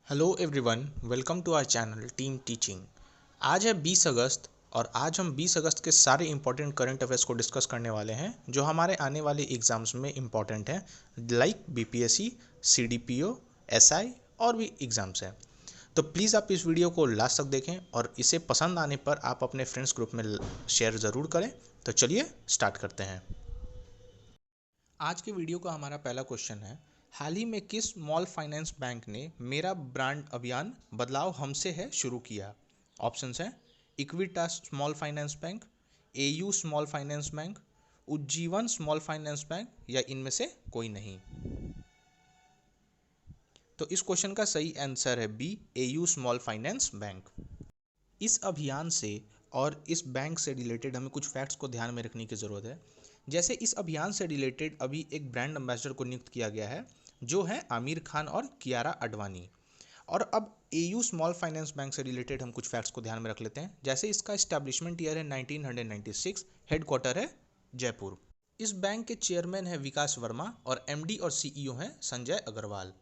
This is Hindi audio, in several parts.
Hello everyone, welcome to our channel team teaching. आज है 20 अगस्त और आज हम 20 अगस्त के सारे इंपॉर्टेंट करंट अफेयर्स को डिस्कस करने वाले हैं जो हमारे आने वाले एग्जाम्स में इंपॉर्टेंट हैं, लाइक बीपीएससी, सीडीपीओ, एसआई और भी एग्जाम्स हैं। तो प्लीज़ आप इस वीडियो को लास्ट तक देखें और इसे पसंद आने पर आप अपने फ्रेंड्स ग्रुप में शेयर ज़रूर करें। तो चलिए स्टार्ट करते हैं। आज के वीडियो का हमारा पहला क्वेश्चन है, हाल ही में किस स्मॉल फाइनेंस बैंक ने मेरा ब्रांड अभियान बदलाव हमसे है शुरू किया? ऑप्शंस हैं Equitas small finance bank, AU small finance bank, Ujjivan small finance bank या इनमें से कोई नहीं। तो इस क्वेश्चन का सही आंसर है B, AU small finance bank. इस अभियान से और इस बैंक से रिलेटेड हमें कुछ फैक्ट्स को ध्यान में रखने की ज़रूरत है। जैसे इस अभियान से रिलेटेड अभी एक ब्रांड एम्बेसडर को नियुक्त किया गया है जो है आमिर खान और कियारा आडवाणी। और अब एयू स्मॉल फाइनेंस बैंक से रिलेटेड हम कुछ फैक्ट्स को ध्यान में रख लेते हैं। जैसे इसका इस्टेब्लिशमेंट ईयर है 1996, हेडक्वार्टर है जयपुर। इस बैंक के चेयरमैन है विकास वर्मा और एमडी और सीईओ हैं संजय अग्रवाल।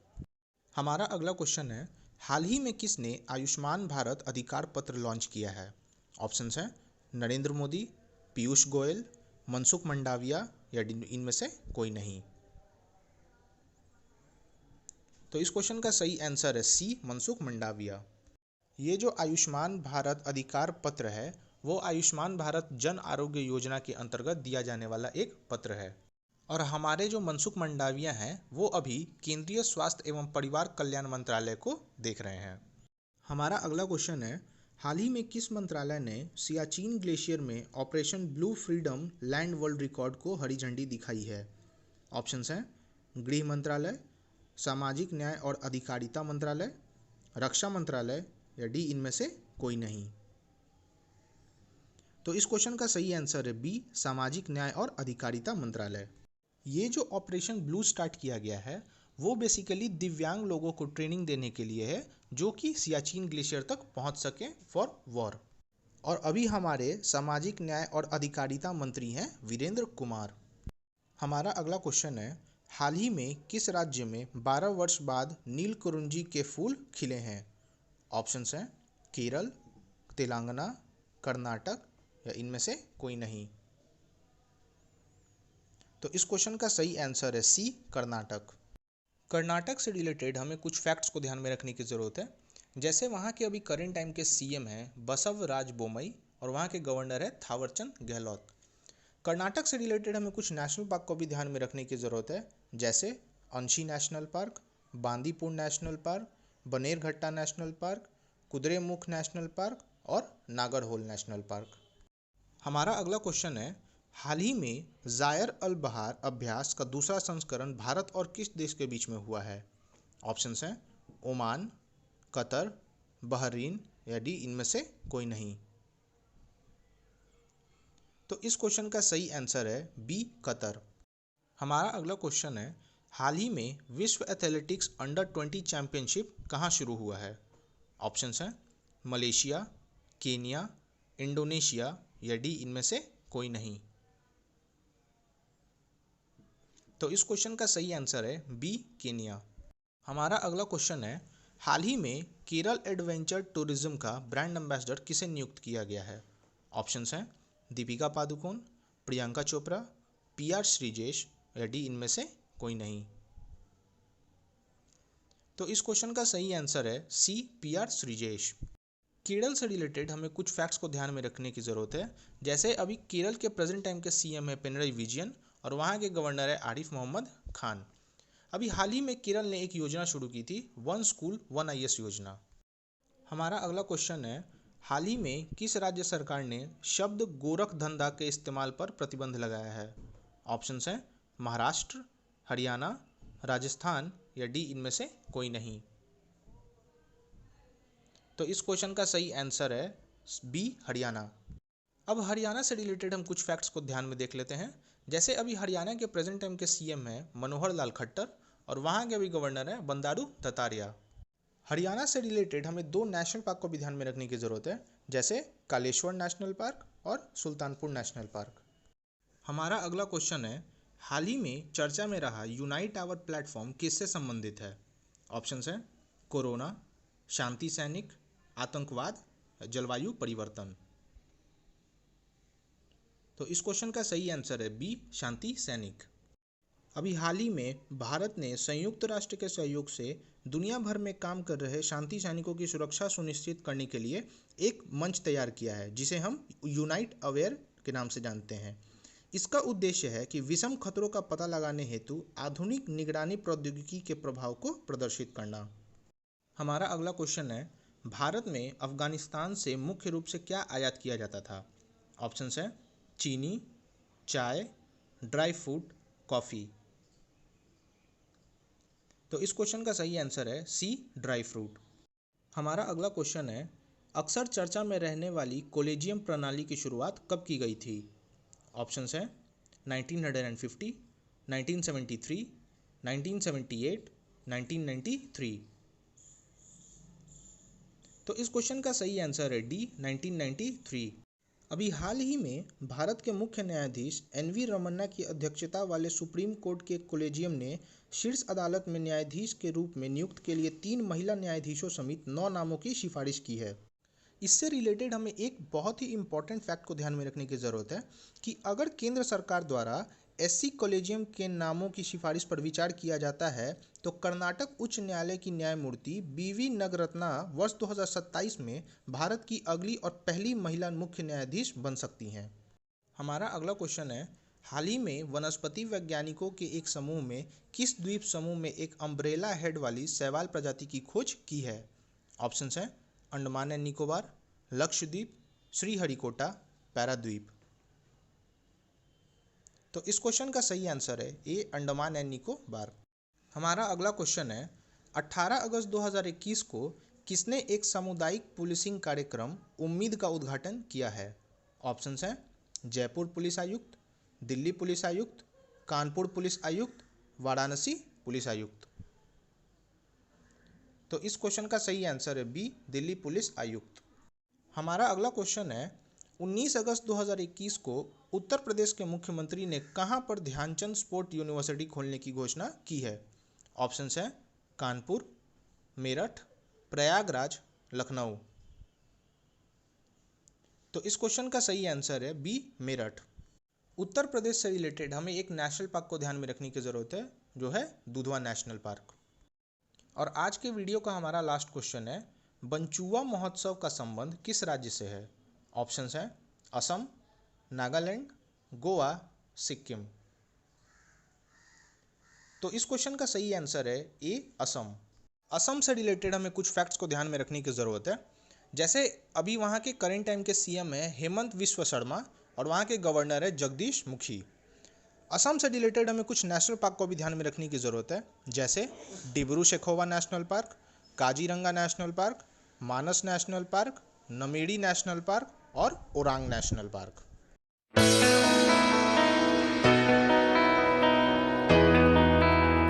हमारा अगला क्वेश्चन है, हाल ही में किसने आयुष्मान भारत अधिकार पत्र लॉन्च किया है? ऑप्शंस हैं नरेंद्र मोदी, पीयूष गोयल, मनसुख मंडाविया या इनमें से कोई नहीं। तो इस क्वेश्चन का सही आंसर है सी, मनसुख मंडाविया। ये जो आयुष्मान भारत अधिकार पत्र है वो आयुष्मान भारत जन आरोग्य योजना के अंतर्गत दिया जाने वाला एक पत्र है। और हमारे जो मनसुख मंडाविया हैं वो अभी केंद्रीय स्वास्थ्य एवं परिवार कल्याण मंत्रालय को देख रहे हैं। हमारा अगला क्वेश्चन है, हाल ही में किस मंत्रालय ने सियाचिन ग्लेशियर में operation blue freedom land world record को हरी झंडी दिखाई है? ऑप्शंस हैं गृह मंत्रालय, सामाजिक न्याय और अधिकारिता मंत्रालय, रक्षा मंत्रालय या डी इनमें से कोई नहीं। तो इस क्वेश्चन का सही आंसर है बी, सामाजिक न्याय और अधिकारिता मंत्रालय। ये जो ऑपरेशन ब्लू स्टार्ट किया गया है वो बेसिकली दिव्यांग लोगों को ट्रेनिंग देने के लिए है जो कि सियाचिन ग्लेशियर तक पहुंच सके फॉर वॉर। और अभी हमारे सामाजिक न्याय और अधिकारिता मंत्री हैं वीरेंद्र कुमार। हमारा अगला क्वेश्चन है, हाल ही में किस राज्य में 12 वर्ष बाद नीलकुरुंजी के फूल खिले हैं? ऑप्शंस हैं केरल, तेलंगाना, कर्नाटक या इनमें से कोई नहीं। तो इस क्वेश्चन का सही आंसर है सी, कर्नाटक। कर्नाटक से रिलेटेड हमें कुछ फैक्ट्स को ध्यान में रखने की ज़रूरत है। जैसे वहाँ के अभी करेंट टाइम के सीएम हैं बसवराज बोमई और वहाँ के गवर्नर है थावरचंद गहलोत। कर्नाटक से रिलेटेड हमें कुछ नेशनल पार्क को भी ध्यान में रखने की ज़रूरत है। जैसे अंशी national park, Bandipur national park, Bannerghatta national park, Kudremukh national park और नागरहोल नेशनल पार्क। हमारा अगला क्वेश्चन है, हाल ही में जायर अल बहार अभ्यास का दूसरा संस्करण भारत और किस देश के बीच में हुआ है? ऑप्शंस हैं ओमान, कतर, बहरीन या डी इनमें से कोई नहीं। तो इस क्वेश्चन का सही आंसर है बी, कतर। हमारा अगला क्वेश्चन है, हाल ही में विश्व एथलेटिक्स अंडर 20 चैंपियनशिप कहाँ शुरू हुआ है? ऑप्शंस हैं मलेशिया, केनिया, इंडोनेशिया या डी इनमें से कोई नहीं। तो इस क्वेश्चन का सही आंसर है बी, केनिया। हमारा अगला क्वेश्चन है, हाल ही में केरल एडवेंचर टूरिज्म का ब्रांड एम्बेसडर किसे नियुक्त किया गया है? ऑप्शंस हैं दीपिका पादुकोण, प्रियंका चोपड़ा, पीआर श्रीजेश या डी इनमें से कोई नहीं। तो इस क्वेश्चन का सही आंसर है सी, पीआर श्रीजेश। केरल से रिलेटेड हमें कुछ फैक्ट्स को ध्यान में रखने की ज़रूरत है। जैसे अभी केरल के प्रेजेंट टाइम के सीएम है पिनरई विजयन और वहाँ के गवर्नर है आरिफ मोहम्मद खान। अभी हाल ही में केरल ने एक योजना शुरू की थी, वन स्कूल वन आईएएस योजना। हमारा अगला क्वेश्चन है, हाल ही में किस राज्य सरकार ने शब्द गोरख धंधा के इस्तेमाल पर प्रतिबंध लगाया है? ऑप्शंस हैं महाराष्ट्र, हरियाणा, राजस्थान या डी इनमें से कोई नहीं। तो इस क्वेश्चन का सही आंसर है बी, हरियाणा। अब हरियाणा से रिलेटेड हम कुछ फैक्ट्स को ध्यान में देख लेते हैं। जैसे अभी हरियाणा के प्रेजेंट टाइम के सीएम हैं मनोहर लाल खट्टर और वहाँ के अभी गवर्नर हैं बंडारू दत्तात्रेय। हरियाणा से रिलेटेड हमें दो नेशनल पार्क को भी ध्यान में रखने की ज़रूरत है, जैसे कालेश्वर नेशनल पार्क और सुल्तानपुर नेशनल पार्क। हमारा अगला क्वेश्चन है, हाल ही में चर्चा में रहा यूनाइट आवर प्लेटफॉर्म किससे संबंधित है? ऑप्शंस हैं कोरोना, शांति सैनिक, आतंकवाद, जलवायु परिवर्तन। तो इस क्वेश्चन का सही आंसर है बी, शांति सैनिक। अभी हाल ही में भारत ने संयुक्त राष्ट्र के सहयोग से दुनिया भर में काम कर रहे शांति सैनिकों की सुरक्षा सुनिश्चित करने के लिए एक मंच तैयार किया है, जिसे हम यूनाइट अवेयर के नाम से जानते हैं। इसका उद्देश्य है कि विषम खतरों का पता लगाने हेतु आधुनिक निगरानी प्रौद्योगिकी के प्रभाव को प्रदर्शित करना। हमारा अगला क्वेश्चन है, भारत में अफगानिस्तान से मुख्य रूप से क्या आयात किया जाता था? ऑप्शंस है चीनी, चाय, ड्राई फ्रूट, कॉफ़ी। तो इस क्वेश्चन का सही आंसर है सी, ड्राई फ्रूट। हमारा अगला क्वेश्चन है, अक्सर चर्चा में रहने वाली कॉलेजियम प्रणाली की शुरुआत कब की गई थी? ऑप्शंस हैं 1950, 1973, 1978, 1993। तो इस क्वेश्चन का सही आंसर है डी, 1993। अभी हाल ही में भारत के मुख्य न्यायाधीश एन.वी. रमन्ना की अध्यक्षता वाले सुप्रीम कोर्ट के कॉलेजियम ने शीर्ष अदालत में न्यायाधीश के रूप में नियुक्त के लिए 3 महिला न्यायाधीशों समेत 9 नामों की सिफारिश की है। इससे रिलेटेड हमें एक बहुत ही इंपॉर्टेंट फैक्ट को ध्यान में रखने की ज़रूरत है कि अगर केंद्र सरकार द्वारा एससी कॉलेजियम के नामों की सिफारिश पर विचार किया जाता है तो कर्नाटक उच्च न्यायालय की न्यायमूर्ति बी.वी. नगरत्ना वर्ष 2027 में भारत की अगली और पहली महिला मुख्य न्यायाधीश बन सकती हैं। हमारा अगला क्वेश्चन है, हाल ही में वनस्पति वैज्ञानिकों के एक समूह में किस द्वीप समूह में एक अम्ब्रेला हेड वाली शैवाल प्रजाति की खोज की है? ऑप्शंस हैं अंडमान एंड निकोबार, लक्षद्वीप, श्रीहरिकोटा, पैराद्वीप। तो इस क्वेश्चन का सही आंसर है ए, अंडमान एंड निकोबार। हमारा अगला क्वेश्चन है, 18 अगस्त 2021 को किसने एक सामुदायिक पुलिसिंग कार्यक्रम उम्मीद का उद्घाटन किया है? ऑप्शंस हैं जयपुर पुलिस आयुक्त, दिल्ली पुलिस आयुक्त, कानपुर पुलिस आयुक्त, वाराणसी पुलिस आयुक्त। तो इस क्वेश्चन का सही आंसर है बी, दिल्ली पुलिस आयुक्त। हमारा अगला क्वेश्चन है, 19 अगस्त 2021 को उत्तर प्रदेश के मुख्यमंत्री ने कहां पर ध्यानचंद स्पोर्ट यूनिवर्सिटी खोलने की घोषणा की है? ऑप्शंस हैं कानपुर, मेरठ, प्रयागराज, लखनऊ। तो इस क्वेश्चन का सही आंसर है बी, मेरठ। उत्तर प्रदेश से रिलेटेड हमें एक नेशनल पार्क को ध्यान में रखने की ज़रूरत है, जो है दुधवा नेशनल पार्क। और आज के वीडियो का हमारा लास्ट क्वेश्चन है, बंचुआ महोत्सव का संबंध किस राज्य से है? ऑप्शंस हैं असम, नागालैंड, गोवा, सिक्किम। तो इस क्वेश्चन का सही आंसर है ए, असम। असम से रिलेटेड हमें कुछ फैक्ट्स को ध्यान में रखने की ज़रूरत है। जैसे अभी वहाँ के करेंट टाइम के सीएम है हेमंत विश्व शर्मा और वहाँ के गवर्नर है जगदीश मुखी। असम से रिलेटेड हमें कुछ नेशनल पार्क को भी ध्यान में रखने की ज़रूरत है, जैसे Dibru Saikhowa national park, Kaziranga national park, Manas national park, Nameri national park और ओरांग नेशनल पार्क।